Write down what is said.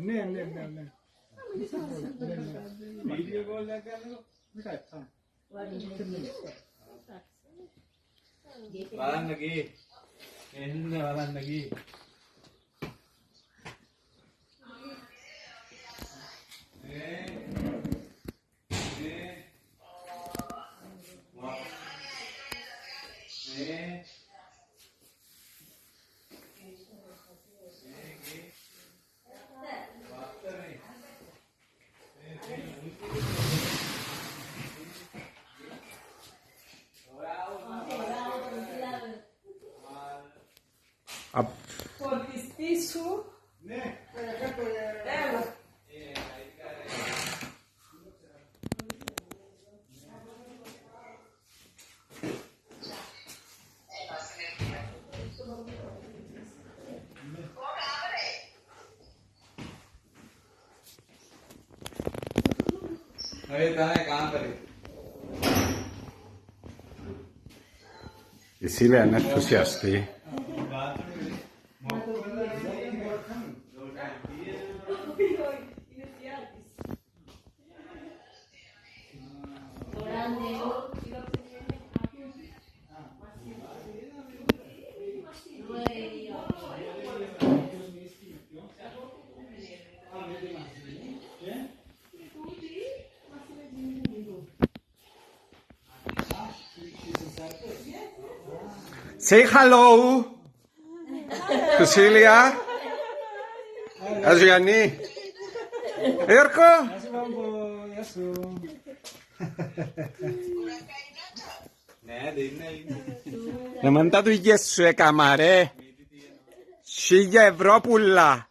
Ναι. Video call έκανα. Βάλαν εκεί. Είναι βάλαν εκεί. Φορτιστή σου. Ναι. Έλα. Η Σίλια είναι ενθουσιαστή. Say hello to Celia. Αγιος Γιάννη. Γιώργο. Γεια σου. Ναι, δεν είναι. Να μαντά του ηγες σου έκαμα ρε. 1.000 ευρώ πουλά.